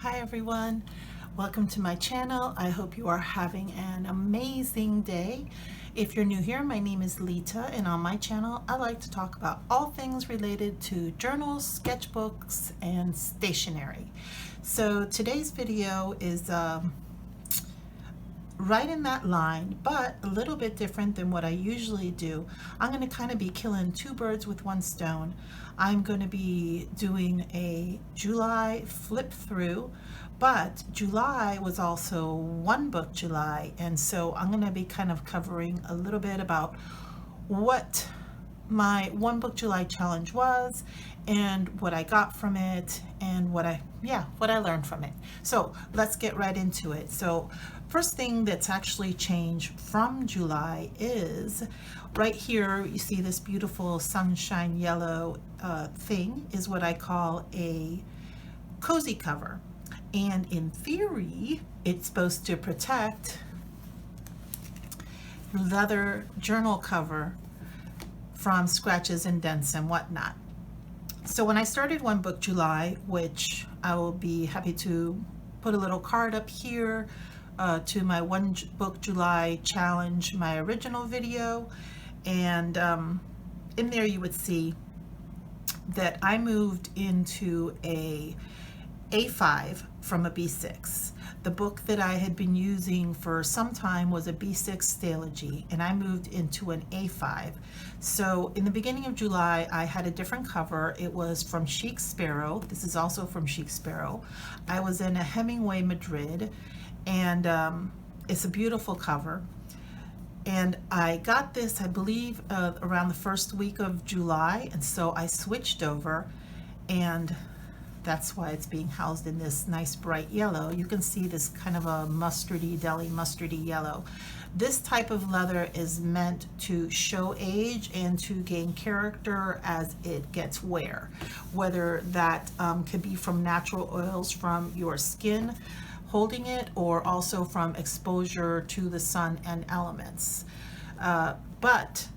Hi everyone, welcome to my channel. I hope you are having an amazing day. If you're new here, my name is Lita, and on my channel I like to talk about all things related to journals, sketchbooks, and stationery. So today's video is right in that line, but a little bit different than what I usually do. I'm going to kind of be killing two birds with one stone. I'm going to be doing a July flip through, but July was also One Book July, and so I'm going to be kind of covering a little bit about what my One Book July challenge was and what I got from it and what I learned from it. So let's get right into it. So first thing that's actually changed from July is right here. You see this beautiful sunshine yellow thing is what I call a cozy cover, and in theory it's supposed to protect leather journal cover from scratches and dents and whatnot. So when I started One Book July, which I will be happy to put a little card up here to my One Book July challenge, my original video, and in there you would see that I moved into a A5 from a B6. The book that I had been using for some time was a B6 Stalogy, and I moved into an A5. So in the beginning of July, I had a different cover. It was from Chic Sparrow. This is also from Chic Sparrow. I was in a Hemingway Madrid, and it's a beautiful cover. And I got this, I believe, around the first week of July, and so I switched over, and that's why it's being housed in this nice bright yellow. You can see this kind of a mustardy, deli mustardy yellow. This type of leather is meant to show age and to gain character as it gets wear, whether that could be from natural oils from your skin holding it, or also from exposure to the sun and elements. But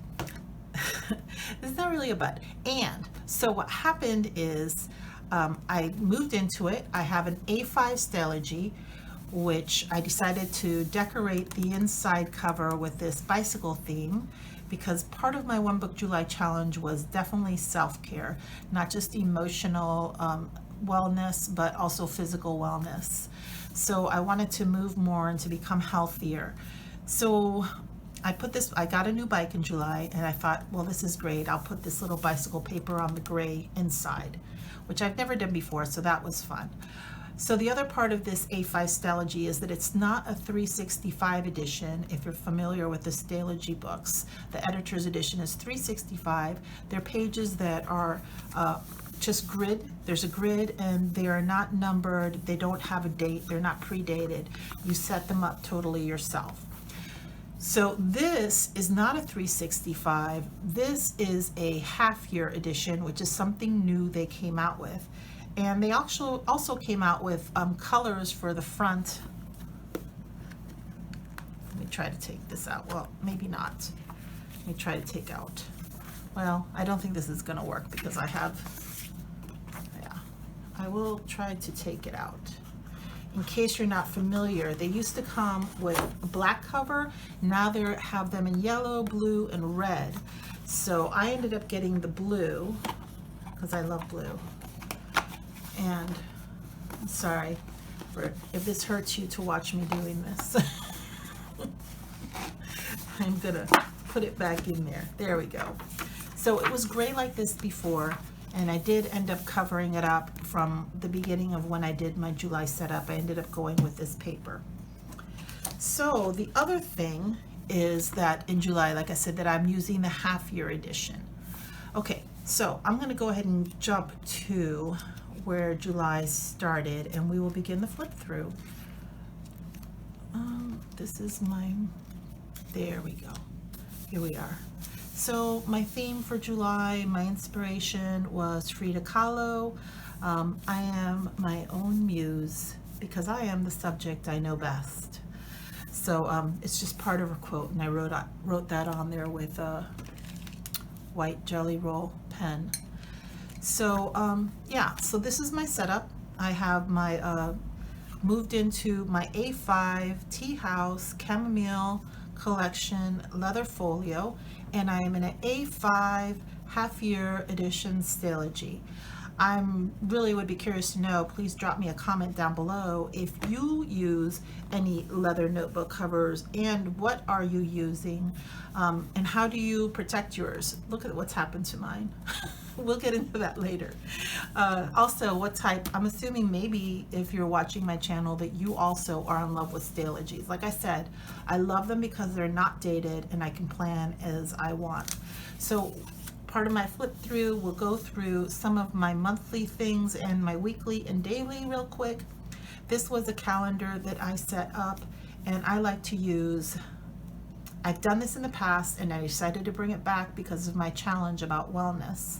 it's not really a but. And so what happened is I moved into it. I have an A5 Stalogy, which I decided to decorate the inside cover with this bicycle theme, because part of my One Book July challenge was definitely self-care, not just emotional wellness, but also physical wellness. So I wanted to move more and to become healthier. So I got a new bike in July, and I thought, well, this is great. I'll put this little bicycle paper on the gray inside, which I've never done before, so that was fun. So the other part of this A5 Stalogy is that it's not a 365 edition. If you're familiar with the Stalogy books, the editor's edition is 365. They're pages that are just grid. There's a grid, and they are not numbered. They don't have a date. They're not predated. You set them up totally yourself. So this is not a 365. This is a half-year edition, which is something new they came out with. And they also came out with colors for the front. Let me try to take this out. Well, maybe not. Let me try to take out. Well, I don't think this is going to work because I will try to take it out. In case you're not familiar, they used to come with a black cover. Now they have them in yellow, blue, and red. So I ended up getting the blue because I love blue. And I'm sorry if this hurts you to watch me doing this. I'm gonna put it back in there. There we go. So it was gray like this before, and I did end up covering it up from the beginning of when I did my July setup. I ended up going with this paper. So the other thing is that in July, like I said, that I'm using the half-year edition. Okay, so I'm going to go ahead and jump to where July started, and we will begin the flip through. This is there we go. Here we are. So my theme for July, my inspiration was Frida Kahlo. I am my own muse because I am the subject I know best. So it's just part of a quote, and I wrote that on there with a white Jelly Roll pen. So yeah, so this is my setup. I have my moved into my A5 Tea House Chamomile Collection leather folio, and I am in an A5 half-year edition Stalogy. I'm really would be curious to know, please drop me a comment down below if you use any leather notebook covers, and what are you using, and how do you protect yours. Look at what's happened to mine. We'll get into that later. Also, what type, I'm assuming maybe if you're watching my channel that you also are in love with Stalogies. Like I said, I love them because they're not dated and I can plan as I want. So part of my flip through will go through some of my monthly things and my weekly and daily real quick. This was a calendar that I set up, and I like to use, I've done this in the past and I decided to bring it back because of my challenge about wellness.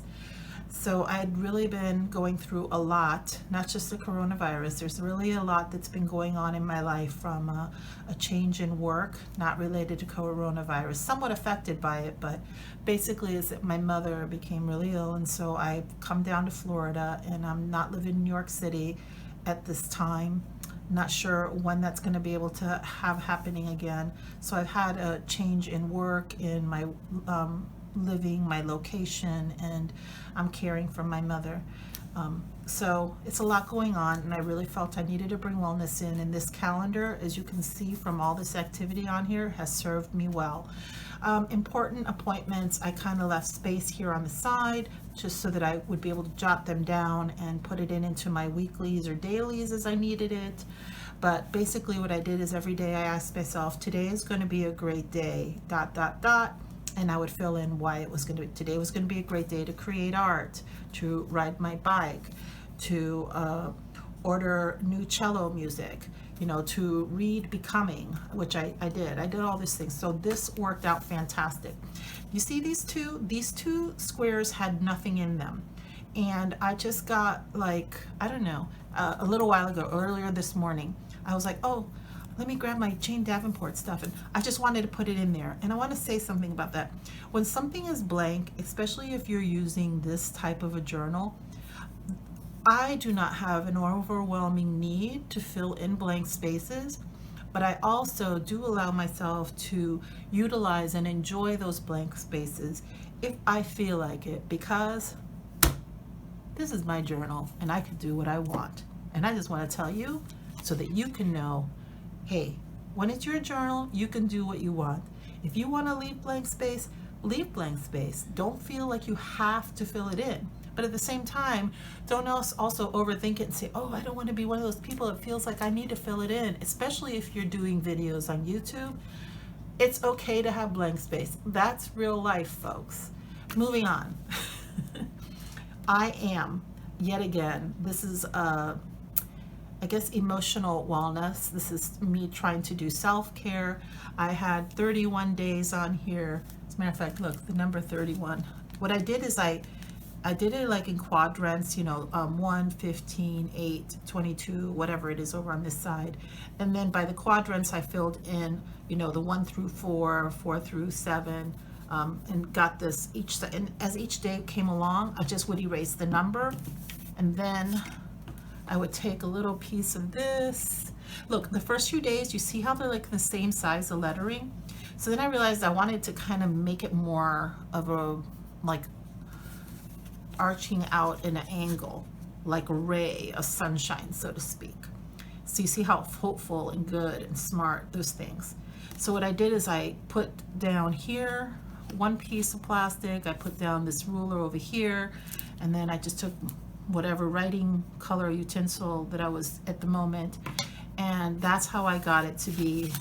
So I'd really been going through a lot, not just the coronavirus. There's really a lot that's been going on in my life, from a change in work, not related to coronavirus, somewhat affected by it, but basically is that my mother became really ill, and so I've come down to Florida, and I'm not living in New York City at this time. Not sure when that's going to be able to have happening again. So I've had a change in work, in my living, my location, and I'm caring for my mother. So it's a lot going on, and I really felt I needed to bring wellness in, and this calendar, as you can see from all this activity on here, has served me well. Important appointments, I kind of left space here on the side just so that I would be able to jot them down and put it into my weeklies or dailies as I needed it. But basically what I did is every day I asked myself, today is going to be a great day, ... and I would fill in why it was going to be. Today was going to be a great day to create art, to ride my bike, to order new cello music, you know, to read Becoming, which I did. I did all these things. So this worked out fantastic. You see these two squares had nothing in them. And I just got, like, I don't know, a little while ago, earlier this morning, I was like, oh, let me grab my Jane Davenport stuff, and I just wanted to put it in there. And I want to say something about that. When something is blank, especially if you're using this type of a journal, I do not have an overwhelming need to fill in blank spaces, but I also do allow myself to utilize and enjoy those blank spaces if I feel like it, because this is my journal and I can do what I want. And I just want to tell you so that you can know, hey, when it's your journal, you can do what you want. If you want to leave blank space, leave blank space. Don't feel like you have to fill it in. But at the same time, don't also overthink it and say, oh, I don't want to be one of those people that feels like I need to fill it in, especially if you're doing videos on YouTube. It's okay to have blank space. That's real life, folks. Moving on. I am, yet again, this is I guess emotional wellness. This is me trying to do self-care. I had 31 days on here. As a matter of fact, look, the number 31. What I did is I did it like in quadrants, you know, 1, 15, 8, 22, whatever it is over on this side. And then by the quadrants, I filled in, you know, the 1 through 4, 4 through 7, and got this each, and as each day came along, I just would erase the number, and then I would take a little piece of this. Look, the first few days, you see how they're like the same size, the lettering? So then I realized I wanted to kind of make it more of a, like, arching out in an angle, like a ray of sunshine, so to speak. So you see how hopeful and good and smart, those things. So what I did is I put down here one piece of plastic, I put down this ruler over here, and then I just took whatever writing color utensil that I was at the moment, and that's how I got it to be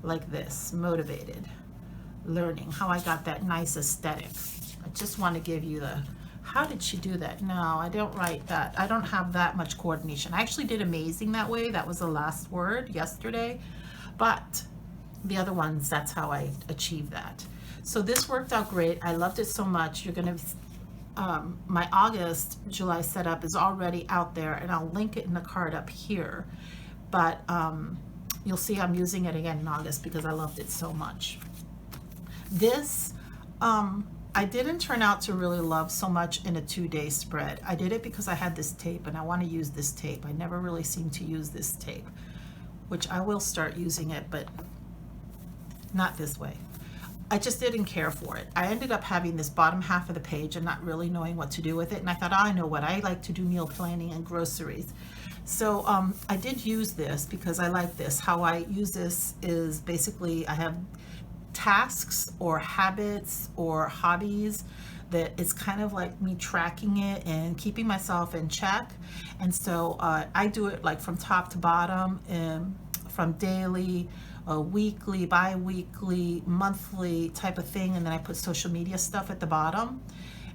like this, motivated learning, how I got that nice aesthetic. I just want to give you the, how did she do that? No, I don't write that. I don't have that much coordination. I actually did amazing that way. That was the last word yesterday, but the other ones, that's how I achieved that. So this worked out great. I loved it so much. You're going to my August, July setup is already out there, and I'll link it in the card up here. But you'll see I'm using it again in August because I loved it so much. This, I didn't turn out to really love so much in a 2-day spread. I did it because I had this tape and I want to use this tape. I never really seem to use this tape, which I will start using it, but not this way. I just didn't care for it. I ended up having this bottom half of the page and not really knowing what to do with it. And I thought, oh, I know what, I like to do meal planning and groceries. So I did use this because I like this. How I use this is basically I have tasks or habits or hobbies that it's kind of like me tracking it and keeping myself in check. And so I do it like from top to bottom, from daily, weekly, bi-weekly, monthly type of thing, and then I put social media stuff at the bottom.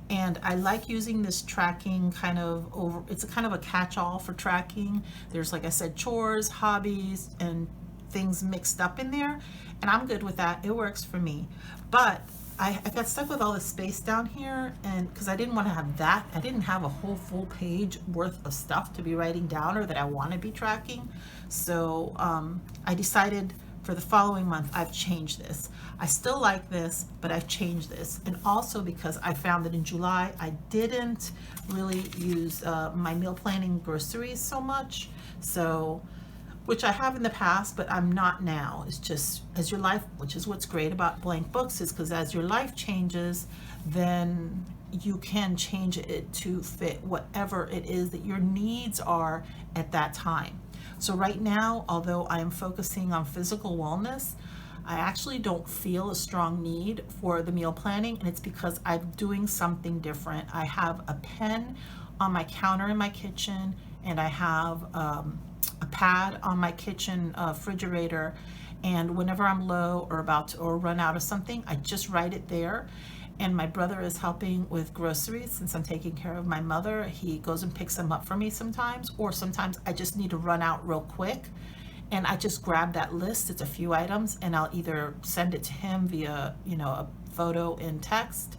And I like using this tracking kind of over, it's a kind of a catch-all for tracking. There's, like I said, chores, hobbies, and things mixed up in there, and I'm good with that. It works for me. But I got stuck with all the space down here, and because I didn't want to have that, I didn't have a whole full page worth of stuff to be writing down or that I want to be tracking. So I decided for the following month, I've changed this. I still like this, but I've changed this. And also because I found that in July, I didn't really use my meal planning groceries so much. So, which I have in the past, but I'm not now. It's just as your life, which is what's great about blank books, is because as your life changes, then you can change it to fit whatever it is that your needs are at that time. So right now, although I am focusing on physical wellness, I actually don't feel a strong need for the meal planning, and it's because I'm doing something different. I have a pen on my counter in my kitchen, and I have a pad on my kitchen refrigerator, and whenever I'm low or about to or run out of something, I just write it there. And my brother is helping with groceries since I'm taking care of my mother. He goes and picks them up for me sometimes, or sometimes I just need to run out real quick and I just grab that list. It's a few items, and I'll either send it to him via, a photo in text,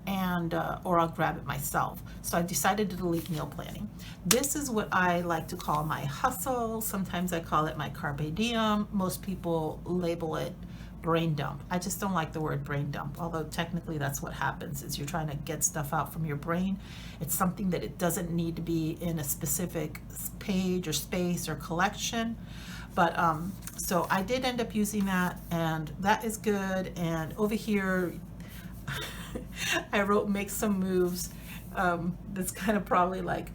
and or I'll grab it myself. So I decided to delete meal planning. This is what I like to call my hustle. Sometimes I call it my carpe diem. Most people label it brain dump. I just don't like the word brain dump, although technically that's what happens, is you're trying to get stuff out from your brain. It's something that it doesn't need to be in a specific page or space or collection. But so I did end up using that, and that is good. And over here I wrote make some moves. That's kind of probably like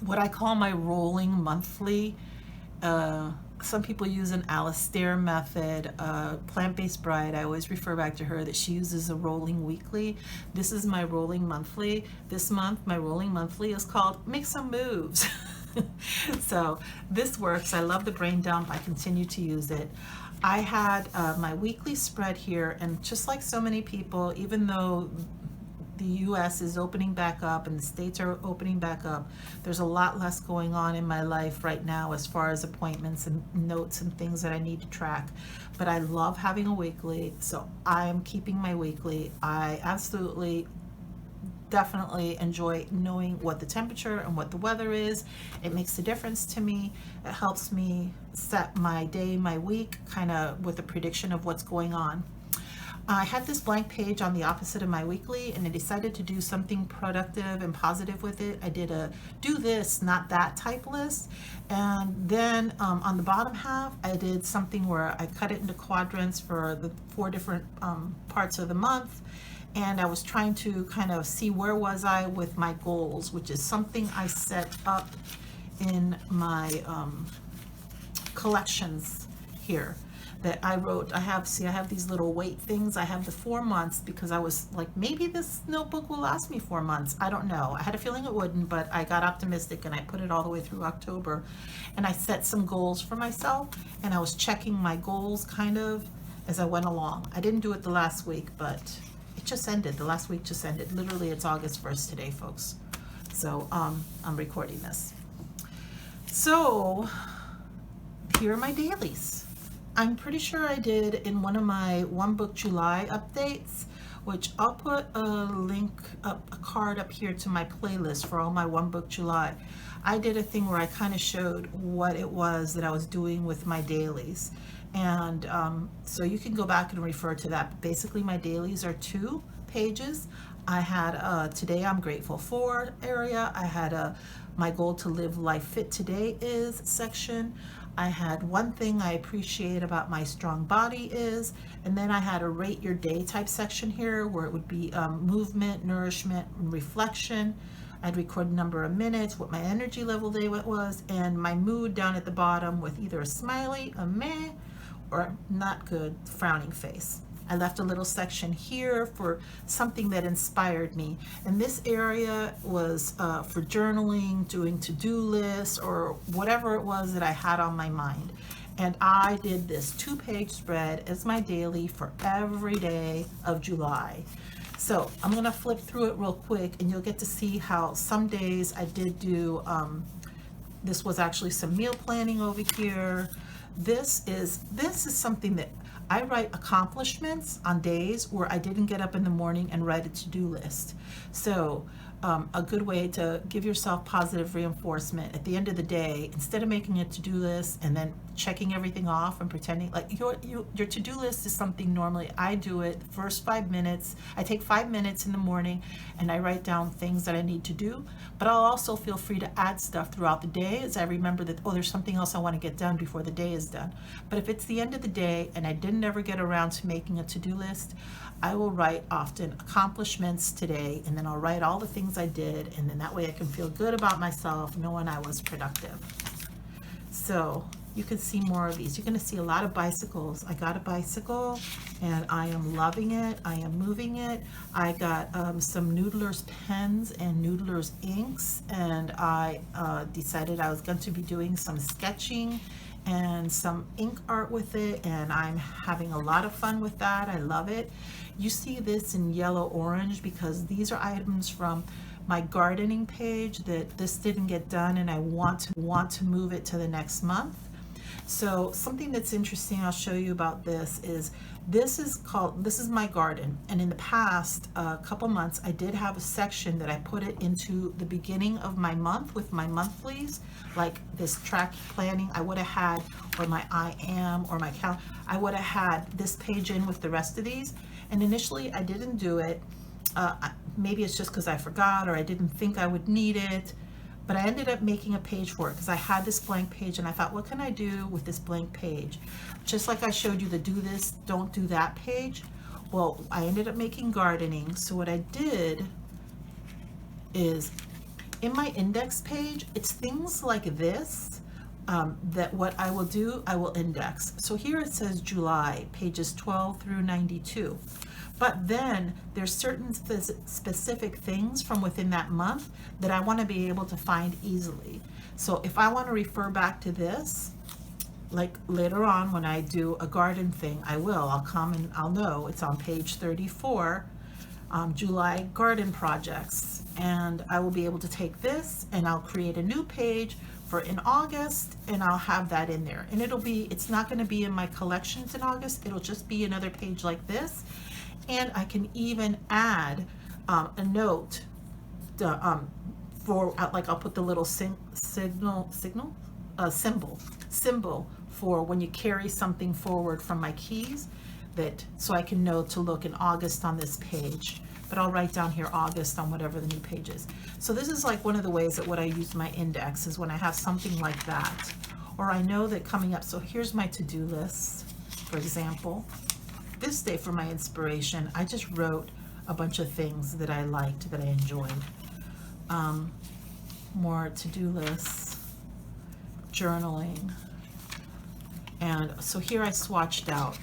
what I call my rolling monthly. Some people use an Alistair method, plant-based bride. I always refer back to her that she uses a rolling weekly. This is my rolling monthly. This month, my rolling monthly is called Make Some Moves. So this works. I love the brain dump. I continue to use it. I had my weekly spread here, and just like so many people, even though the US is opening back up and the states are opening back up, there's a lot less going on in my life right now as far as appointments and notes and things that I need to track. But I love having a weekly, so I am keeping my weekly. I absolutely definitely enjoy knowing what the temperature and what the weather is. It makes a difference to me. It helps me set my day, my week, kind of with a prediction of what's going on. I had this blank page on the opposite of my weekly, and I decided to do something productive and positive with it. I did a do this, not that type list. And then on the bottom half, I did something where I cut it into quadrants for the 4 different parts of the month. And I was trying to kind of see where was I with my goals, which is something I set up in my collections here. That I wrote, I have these little weight things. I have the 4 months because I was like, maybe this notebook will last me 4 months. I don't know. I had a feeling it wouldn't, but I got optimistic and I put it all the way through October. And I set some goals for myself, and I was checking my goals kind of as I went along. I didn't do it the last week, but it just ended. The last week just ended. Literally, it's August 1st today, folks. So I'm recording this. So here are my dailies. I'm pretty sure I did in one of my One Book July updates, which I'll put a link up, a card up here to my playlist for all my One Book July. I did a thing where I kind of showed what it was that I was doing with my dailies. And so you can go back and refer to that. Basically, my dailies are 2 pages. I had today I'm grateful for area. I had my goal to live life fit today is section. I had one thing I appreciate about my strong body is, and then I had a rate your day type section here where it would be movement, nourishment, and reflection. I'd record a number of minutes, what my energy level day was, and my mood down at the bottom with either a smiley, a meh, or not good, frowning face. I left a little section here for something that inspired me. And this area was for journaling, doing to-do lists, or whatever it was that I had on my mind. And I did this 2-page spread as my daily for every day of July. So I'm gonna flip through it real quick and you'll get to see how some days I did do, this was actually some meal planning over here. This is something that I write accomplishments on days where I didn't get up in the morning and write a to-do list. So a good way to give yourself positive reinforcement at the end of the day, instead of making a to-do list and then checking everything off and pretending like your to-do list is something normally I do it first 5 minutes. I take 5 minutes in the morning and I write down things that I need to do, but I'll also feel free to add stuff throughout the day as I remember that, oh, there's something else I want to get done before the day is done. But if it's the end of the day and I didn't ever get around to making a to-do list, I will write often accomplishments today, and then I'll write all the things I did, and then that way I can feel good about myself knowing I was productive. So you can see more of these. You're going to see a lot of bicycles. I got a bicycle and I am loving it. I am moving it. I got some Noodler's pens and Noodler's inks, and I decided I was going to be doing some sketching and some ink art with it, and I'm having a lot of fun with that. I love it. You see this in yellow orange because these are items from my gardening page that this didn't get done and I want to move it to the next month. So something that's interesting I'll show you about this is this is my garden, and in the past couple months I did have a section that I put it into the beginning of my month with my monthlies, like this track planning I would have had, or my I am, or my calendar. I would have had this page in with the rest of these, and initially I didn't do it. Maybe it's just because I forgot or I didn't think I would need it, but I ended up making a page for it because I had this blank page and I thought, what can I do with this blank page? Just like I showed you the do this, don't do that page. Well, I ended up making gardening. So what I did is in my index page, it's things like this that what I will do, I will index. So here it says July, pages 12 through 92. But then there's certain specific things from within that month that I want to be able to find easily. So if I want to refer back to this, like later on when I do a garden thing, I'll come and I'll know it's on page 34, July garden projects. And I will be able to take this and I'll create a new page for in August, and I'll have that in there. And it's not going to be in my collections in August. It'll just be another page like this. And I can even add a note for like I'll put the little symbol for when you carry something forward from my keys, so I can know to look in August on this page. But I'll write down here August on whatever the new page is. So this is like one of the ways that what I use my index is when I have something like that, or I know that coming up. So here's my to-do list, for example. This day for my inspiration, I just wrote a bunch of things that I liked, that I enjoyed. More to-do lists, journaling. And so here I swatched out.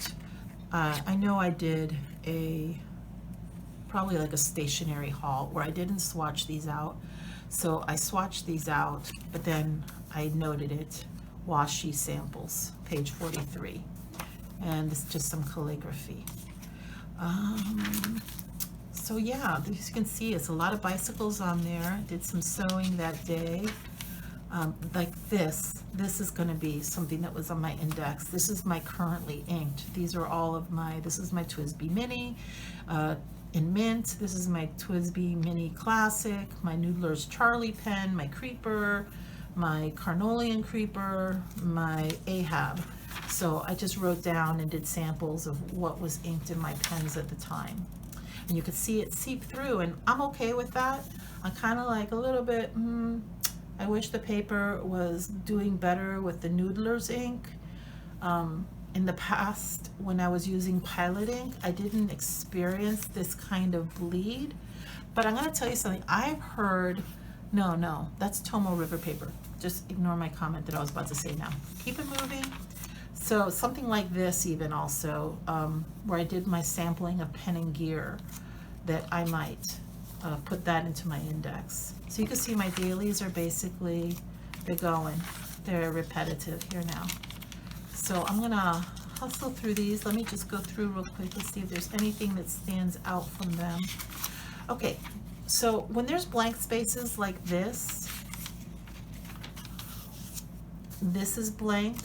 I know I did probably like a stationery haul where I didn't swatch these out. So I swatched these out, but then I noted it, washi samples, page 43. And it's just some calligraphy. So yeah, as you can see, it's a lot of bicycles on there. Did some sewing that day. Like this is going to be something that was on my index. This is my currently inked. These are all of this is my TWSBI Mini in mint. This is my TWSBI Mini Classic, my Noodler's Charlie pen, my Creeper, my Carnelian Creeper, my A5. So I just wrote down and did samples of what was inked in my pens at the time. and you could see it seep through, and I'm okay with that. I'm kind of like a little bit, I wish the paper was doing better with the Noodler's ink. In the past, when I was using Pilot ink, I didn't experience this kind of bleed. But I'm going to tell you something. I've heard, no, that's Tomo River paper. Just ignore my comment that I was about to say now. Keep it moving. So something like this even also, where I did my sampling of pen and gear, that I might put that into my index. So you can see my dailies are basically, they're going. They're repetitive here now. So I'm gonna hustle through these. Let me just go through real quick. Let's see if there's anything that stands out from them. Okay, so when there's blank spaces like this is blank.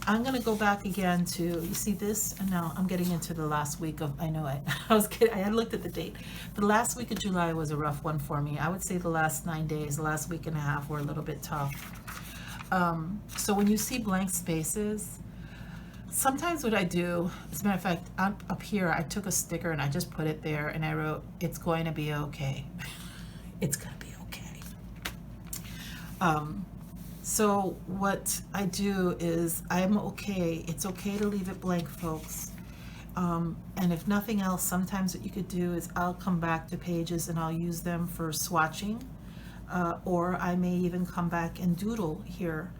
I'm gonna go back again to, you see this? And now I'm getting into the last week of, I know I was kidding, I had looked at the date. The last week of July was a rough one for me. I would say the last 9 days, the last week and a half were a little bit tough. So when you see blank spaces, sometimes what I do, as a matter of fact, up here, I took a sticker and I just put it there and I wrote, it's going to be okay. It's going to be okay. So what I do is I'm okay. It's okay to leave it blank, folks. And if nothing else, sometimes what you could do is I'll come back to pages and I'll use them for swatching. Or I may even come back and doodle here.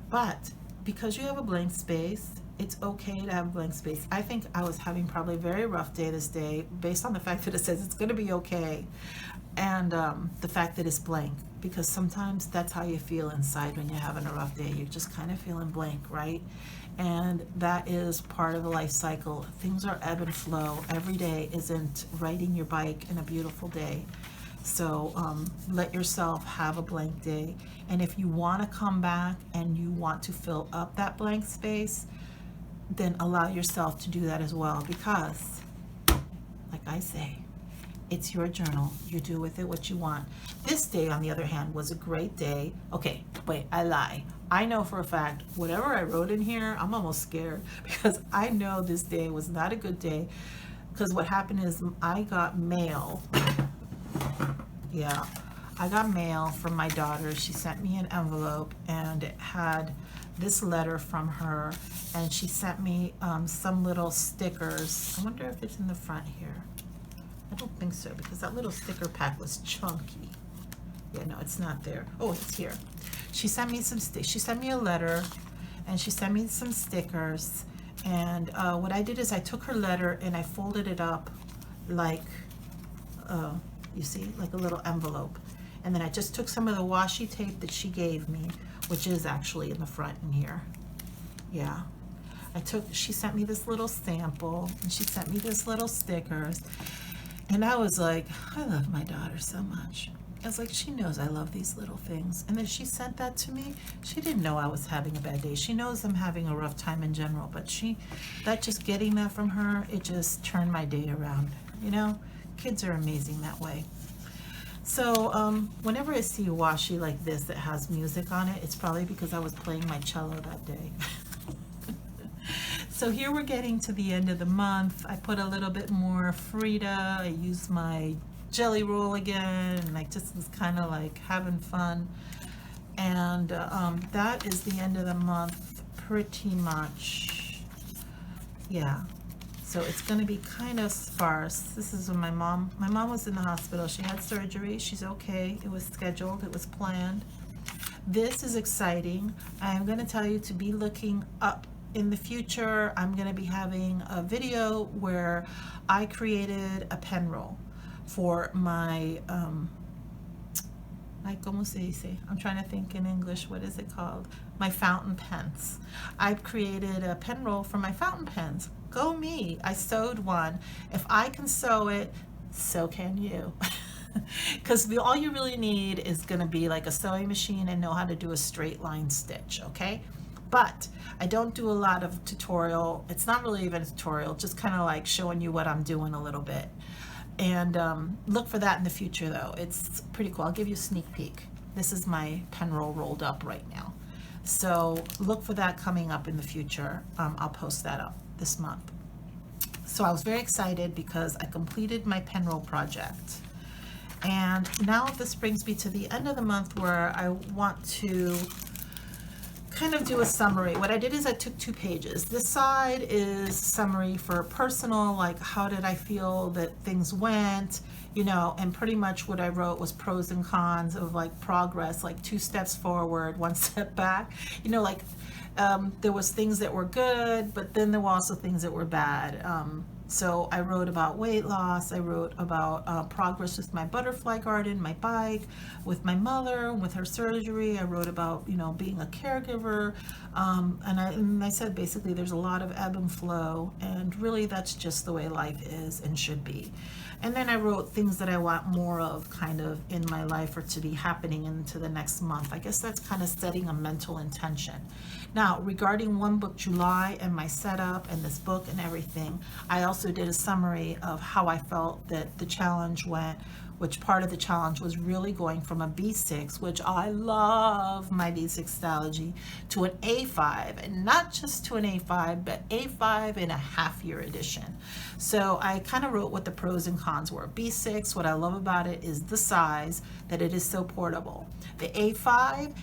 But because you have a blank space, it's okay to have a blank space. I think I was having probably a very rough day this day based on the fact that it says it's going to be okay, and the fact that it's blank, because sometimes that's how you feel inside when you're having a rough day. You're just kind of feeling blank, right? And that is part of the life cycle. Things are ebb and flow. Every day isn't riding your bike in a beautiful day. So let yourself have a blank day. And if you want to come back and you want to fill up that blank space, then allow yourself to do that as well, because like I say, it's your journal. You do with it what you want. This day, on the other hand, was a great day. Okay, wait, I lie. I know for a fact, whatever I wrote in here, I'm almost scared, because I know this day was not a good day, because what happened is I got mail. Yeah, I got mail from my daughter. She sent me an envelope and it had this letter from her, and she sent me some little stickers. I wonder if it's in the front here. I don't think so, because that little sticker pack was chunky. Yeah, no, it's not there. Oh, it's here. She sent me some she sent me a letter, and she sent me some stickers. And what I did is I took her letter and I folded it up like, you see, like a little envelope. And then I just took some of the washi tape that she gave me, which is actually in the front in here. Yeah. She sent me this little sample, and she sent me this little stickers. And I was like, I love my daughter so much. I was like, she knows I love these little things. And then she sent that to me. She didn't know I was having a bad day. She knows I'm having a rough time in general, but just getting that from her, it just turned my day around. You know, kids are amazing that way. So whenever I see washi like this that has music on it, it's probably because I was playing my cello that day. So here we're getting to the end of the month. I put a little bit more Frida. I used my jelly roll again, and I just was kind of like having fun. And that is the end of the month pretty much. Yeah. So it's going to be kind of sparse. This is when my mom was in the hospital. She had surgery. She's okay. It was scheduled. It was planned. This is exciting. I'm going to tell you to be looking up. In the future, I'm going to be having a video where I created a pen roll for my, ¿cómo se dice? I'm trying to think in English, what is it called? My fountain pens. I've created a pen roll for my fountain pens. Go me. I sewed one. If I can sew it, so can you. Because all you really need is going to be like a sewing machine and know how to do a straight line stitch, okay? But I don't do a lot of tutorial. It's not really even a tutorial, just kind of like showing you what I'm doing a little bit. And look for that in the future though. It's pretty cool. I'll give you a sneak peek. This is my pen roll rolled up right now. So look for that coming up in the future. I'll post that up this month. So I was very excited because I completed my pen roll project. And now this brings me to the end of the month where I want to kind of do a summary. What I did is I took 2 pages. This side is summary for personal, like how did I feel that things went, you know, and pretty much what I wrote was pros and cons of like progress, like 2 steps forward, 1 step back, you know, like there was things that were good, but then there were also things that were bad. So I wrote about weight loss, I wrote about progress with my butterfly garden, my bike, with my mother, with her surgery. I wrote about, you know, being a caregiver. And I said basically there's a lot of ebb and flow, and really that's just the way life is and should be. And then I wrote things that I want more of kind of in my life or to be happening into the next month. I guess that's kind of setting a mental intention. Now, regarding One Book July and my setup and this book and everything, I also did a summary of how I felt that the challenge went, which part of the challenge was really going from a B6, which I love my B6 Stalogy, to an A5, and not just to an A5, but A5 in a half-year edition. So I kind of wrote what the pros and cons were. B6, what I love about it is the size, that it is so portable. The A5,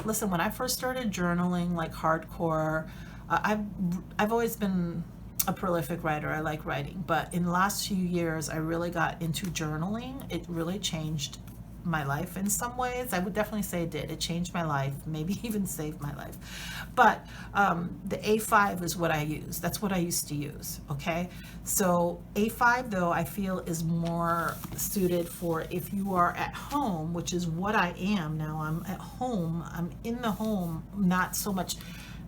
listen, when I first started journaling like hardcore, I've always been a prolific writer. I like writing, but in the last few years I really got into journaling. It really changed my life in some ways. I would definitely say it did. It changed my life, maybe even saved my life. But the A5 is what I use. That's what I used to use, okay? So A5 though I feel is more suited for if you are at home, which is what I am now. I'm at home, I'm in the home, not so much,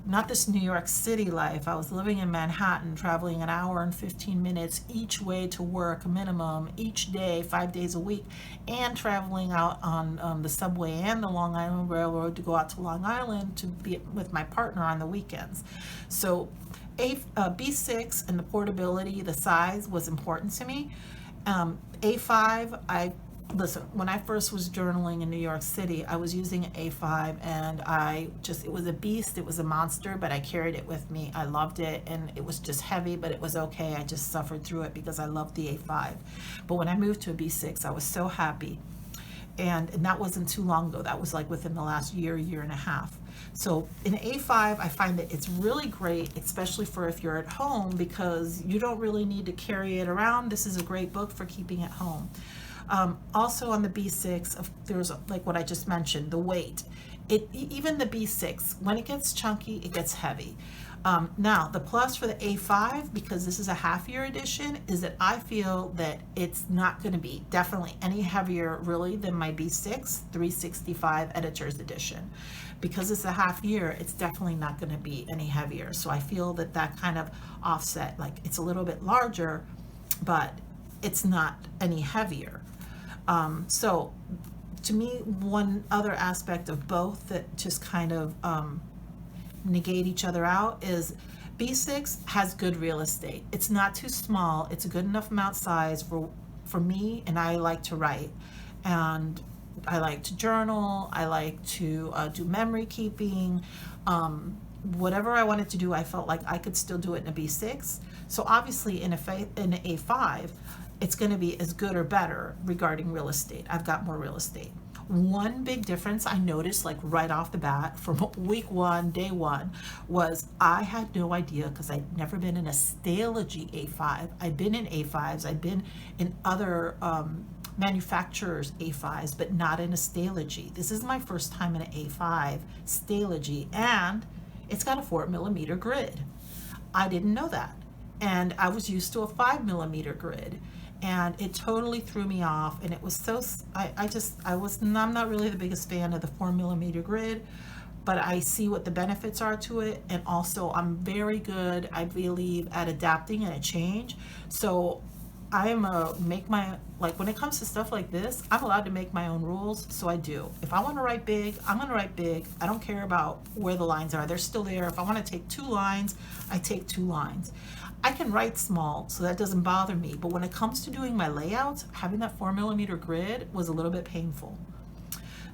not this New York City life. I was living in Manhattan, traveling an hour and 15 minutes each way to work minimum each day, 5 days a week, and traveling out on the subway and the Long Island Railroad to go out to Long Island to be with my partner on the weekends. So B6 and the portability, the size was important to me. A5, listen, when I first was journaling in New York City, I was using an A5 and it was a beast, it was a monster, but I carried it with me. I loved it, and it was just heavy, but it was okay. I just suffered through it because I loved the A5. But when I moved to a B6, I was so happy. And that wasn't too long ago. That was like within the last year and a half. So in A5, I find that it's really great, especially for if you're at home, because you don't really need to carry it around. This is a great book for keeping at home. Also on the B6, there's like what I just mentioned, the weight. Even the B6, when it gets chunky, it gets heavy. Now, the plus for the A5, because this is a half-year edition, is that I feel that it's not going to be definitely any heavier really than my B6 365 Editor's Edition. Because it's a half year, it's definitely not going to be any heavier. So I feel that that kind of offset, like it's a little bit larger, but it's not any heavier. So to me, one other aspect of both that just kind of negate each other out is B6 has good real estate. It's not too small. It's a good enough amount size for me, and I like to write. And I like to journal. I like to do memory keeping. Whatever I wanted to do, I felt like I could still do it in a B6. So obviously in an A5, it's going to be as good or better regarding real estate. I've got more real estate. One big difference I noticed like right off the bat from week 1, day 1, was I had no idea, because I'd never been in a Stalogy A5. I'd been in A5s, I'd been in other manufacturers' A5s, but not in a Stalogy. This is my first time in an A5 Stalogy, and it's got a 4mm grid. I didn't know that, and I was used to a 5mm grid, and it totally threw me off. And it was so, I'm not really the biggest fan of the 4mm grid, but I see what the benefits are to it, and also I'm very good, I believe, at adapting and a change. So I am when it comes to stuff like this, I'm allowed to make my own rules, so I do. If I want to write big, I'm going to write big. I don't care about where the lines are. They're still there. If I want to take 2 lines, I take 2 lines. I can write small, so that doesn't bother me. But when it comes to doing my layouts, having that 4mm grid was a little bit painful.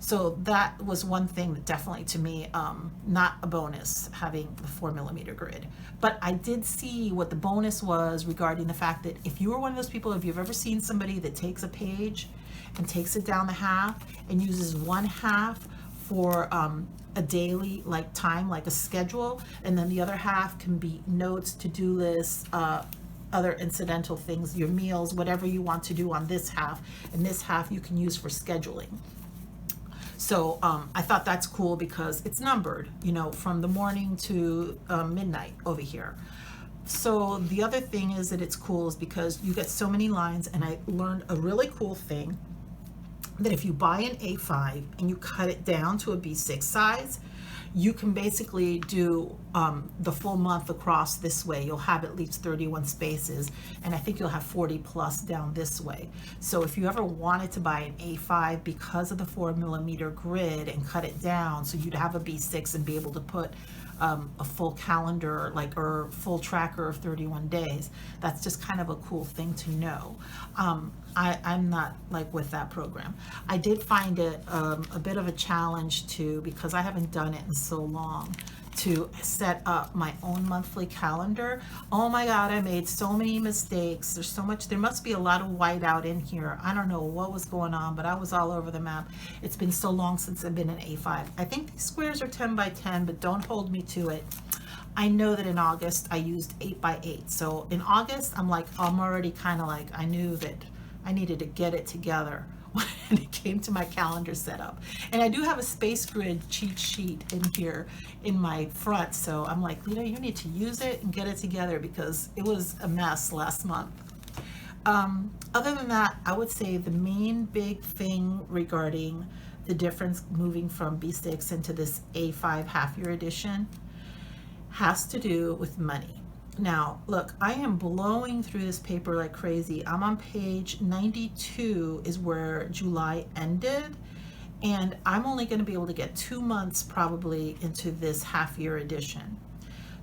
So that was one thing that definitely to me, not a bonus having the 4mm grid. But I did see what the bonus was regarding the fact that if you were one of those people, if you've ever seen somebody that takes a page and takes it down the half and uses one half for a daily like time, like a schedule, and then the other half can be notes, to-do lists, other incidental things, your meals, whatever you want to do on this half, and this half you can use for scheduling. So I thought that's cool because it's numbered, you know, from the morning to midnight over here. So the other thing is that it's cool is because you get so many lines, and I learned a really cool thing that if you buy an A5 and you cut it down to a B6 size, you can basically do the full month across this way. You'll have at least 31 spaces, and I think you'll have 40 plus down this way. So if you ever wanted to buy an A5 because of the 4mm grid and cut it down so you'd have a B6 and be able to put a full calendar, like, or full tracker of 31 days, that's just kind of a cool thing to know. I'm not like with that program. I did find it a bit of a challenge too, because I haven't done it in so long, to set up my own monthly calendar. Oh my God, I made so many mistakes. There's so much, there must be a lot of whiteout in here. I don't know what was going on, but I was all over the map. It's been so long since I've been in A5. I think these squares are 10 by 10, but don't hold me to it. I know that in August I used 8 by 8. So in August, I'm already kind of like, I knew that I needed to get it together when it came to my calendar setup. And I do have a space grid cheat sheet in here in my front. So I'm like, Lita, you need to use it and get it together because it was a mess last month. Other than that, I would say the main big thing regarding the difference moving from B6 into this A5 half-year edition has to do with money. Now, look, I am blowing through this paper like crazy. I'm on page 92 is where July ended, and I'm only going to be able to get 2 months probably into this half-year edition.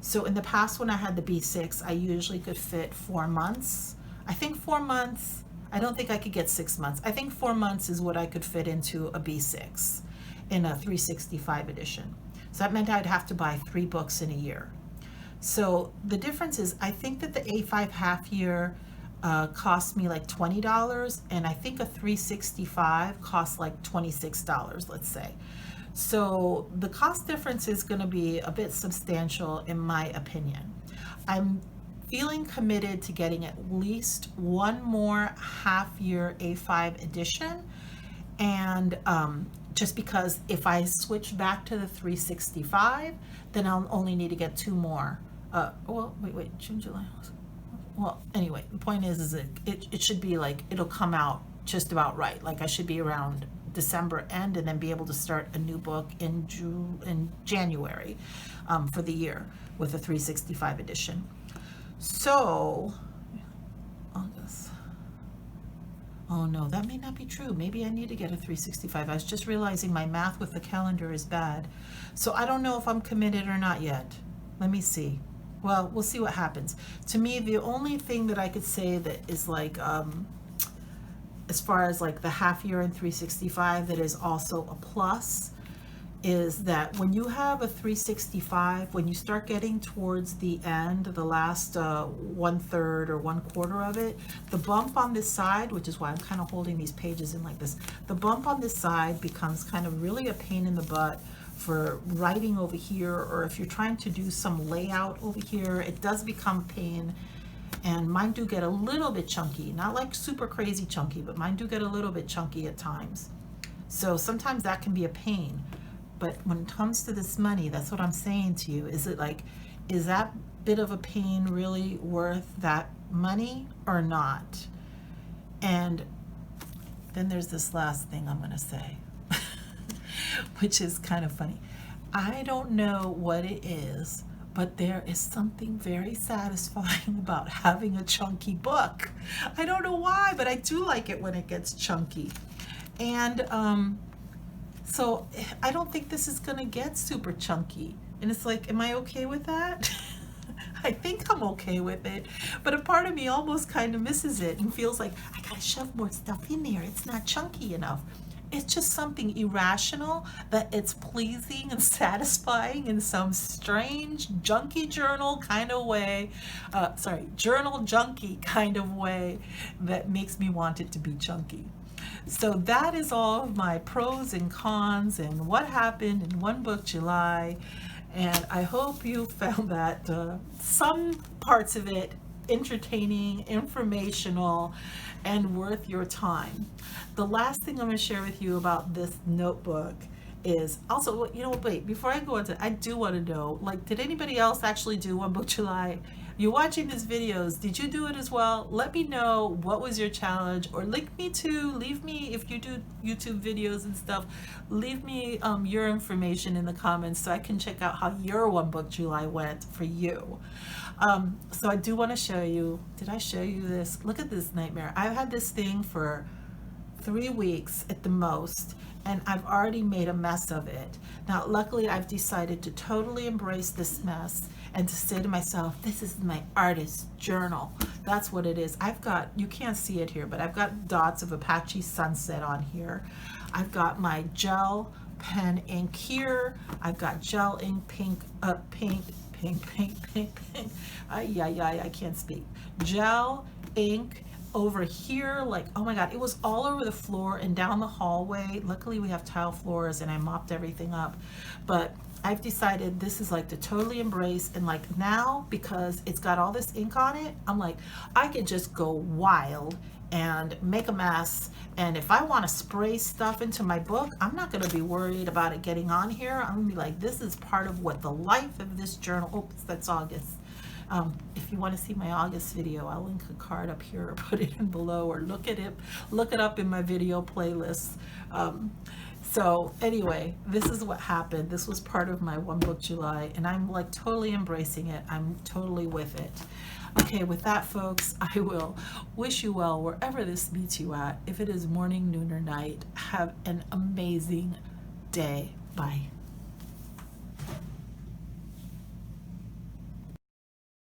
So in the past, when I had the B6, I usually could fit 4 months. I think 4 months. I don't think I could get 6 months. I think 4 months is what I could fit into a B6 in a 365 edition. So that meant I'd have to buy 3 books in a year. So the difference is, I think that the A5 half year cost me like $20, and I think a 365 costs like $26, let's say. So the cost difference is going to be a bit substantial in my opinion. I'm feeling committed to getting at least one more half year A5 edition, and just because if I switch back to the 365, then I'll only need to get 2 more. Well, wait, June, July. Well, anyway, the point is that it should be like, it'll come out just about right. Like I should be around December end and then be able to start a new book in January for the year with a 365 edition. So, August. Oh no, that may not be true. Maybe I need to get a 365. I was just realizing my math with the calendar is bad. So I don't know if I'm committed or not yet. Let me see. Well, we'll see what happens. To me, the only thing that I could say that is like, as far as like the half year and 365, that is also a plus, is that when you have a 365, when you start getting towards the end, the last 1/3 or 1/4 of it, the bump on this side, which is why I'm kind of holding these pages in like this, the bump on this side becomes kind of really a pain in the butt for writing over here, or if you're trying to do some layout over here, it does become pain. And mine do get a little bit chunky, not like super crazy chunky, but mine do get a little bit chunky at times. So sometimes that can be a pain. But when it comes to this money, that's what I'm saying to you. Is it like, is that bit of a pain really worth that money or not? And then there's this last thing I'm gonna say, which is kind of funny. I don't know what it is, but there is something very satisfying about having a chunky book. I don't know why, but I do like it when it gets chunky. And so I don't think this is gonna get super chunky. And it's like, am I okay with that? I think I'm okay with it, but a part of me almost kind of misses it and feels like I gotta shove more stuff in there. It's not chunky enough. It's just something irrational that it's pleasing and satisfying in some strange junky journal kind of way. Journal junky kind of way that makes me want it to be chunky. So that is all of my pros and cons and what happened in One Book July. And I hope you found that some parts of it entertaining, informational, and worth your time. The last thing I'm going to share with you about this notebook is also, wait, before I go into, I do want to know, like, did anybody else actually do One Book July? You're watching these videos, did you do it as well? Let me know what was your challenge, or leave me, if you do YouTube videos and stuff, leave me your information in the comments so I can check out how your One Book July went for you. So I do want to show you, did I show you this? Look at this nightmare. I've had this thing for 3 weeks at the most, and I've already made a mess of it. Now, luckily, I've decided to totally embrace this mess and to say to myself, this is my artist journal. That's what it is. I've got, you can't see it here, but I've got dots of Apache Sunset on here. I've got my gel pen ink here. I've got gel ink pink. I can't speak. Gel ink over here, like, oh my god, it was all over the floor and down the hallway. Luckily we have tile floors and I mopped everything up, but I've decided this is like to totally embrace, and like now, because it's got all this ink on it, I'm like, I could just go wild and make a mess, and if I want to spray stuff into my book, I'm not going to be worried about it getting on here. I'm going to be like, this is part of what the life of this journal. Oops, that's August. If you want to see my August video, I'll link a card up here or put it in below, or look it up in my video playlist. So anyway, this is what happened. This was part of my One Book July, and I'm like totally embracing it. I'm totally with it. Okay, with that, folks, I will wish you well wherever this meets you at. If it is morning, noon, or night, have an amazing day. Bye.